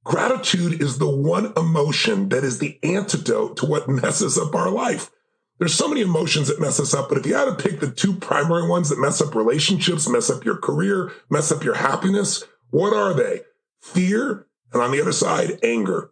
Gratitude is the one emotion that is the antidote to what messes up our life. There's so many emotions that mess us up, but if you had to pick the two primary ones that mess up relationships, mess up your career, mess up your happiness, what are they? Fear, and on the other side, anger.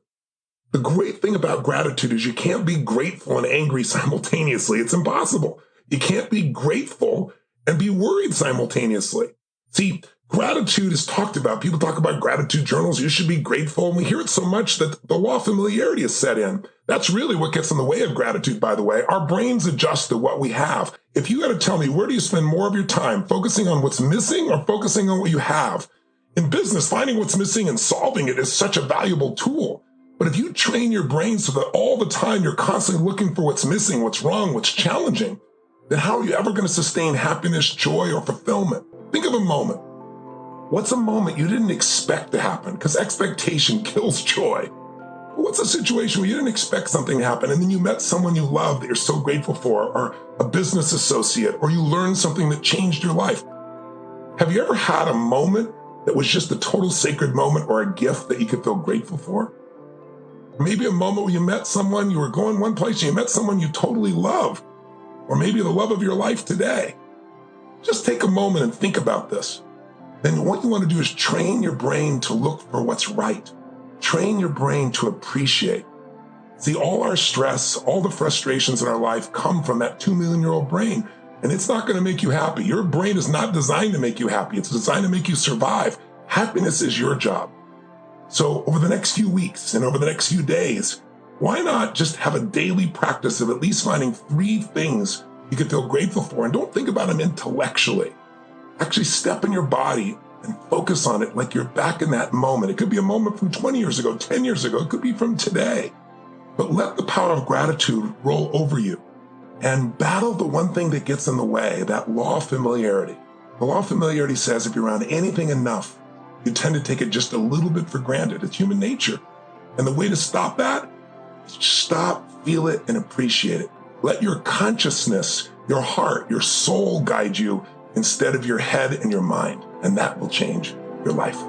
The great thing about gratitude is you can't be grateful and angry simultaneously. It's impossible. You can't be grateful and be worried simultaneously. See, gratitude is talked about. People talk about gratitude journals. You should be grateful. And we hear it so much that the law of familiarity is set in. That's really what gets in the way of gratitude, by the way. Our brains adjust to what we have. If you got to tell me, where do you spend more of your time, focusing on what's missing or focusing on what you have? In business, finding what's missing and solving it is such a valuable tool. But if you train your brain so that all the time you're constantly looking for what's missing, what's wrong, what's challenging, then how are you ever going to sustain happiness, joy, or fulfillment? Think of a moment. What's a moment you didn't expect to happen? Because expectation kills joy. What's a situation where you didn't expect something to happen and then you met someone you love that you're so grateful for, or a business associate, or you learned something that changed your life? Have you ever had a moment that was just a total sacred moment or a gift that you could feel grateful for? Maybe a moment where you met someone, you were going one place, and you met someone you totally love, or maybe the love of your life today. Just take a moment and think about this. Then what you want to do is train your brain to look for what's right. Train your brain to appreciate. See, all our stress, all the frustrations in our life come from that 2 million-year-old brain, and it's not going to make you happy. Your brain is not designed to make you happy. It's designed to make you survive. Happiness is your job. So over the next few weeks and over the next few days, why not just have a daily practice of at least finding 3 things you can feel grateful for? And don't think about them intellectually. Actually step in your body and focus on it like you're back in that moment. It could be a moment from 20 years ago, 10 years ago. It could be from today. But let the power of gratitude roll over you and battle the one thing that gets in the way, that law of familiarity. The law of familiarity says if you're around anything enough, you tend to take it just a little bit for granted. It's human nature. And the way to stop that is stop, feel it, and appreciate it. Let your consciousness, your heart, your soul guide you instead of your head and your mind. And that will change your life.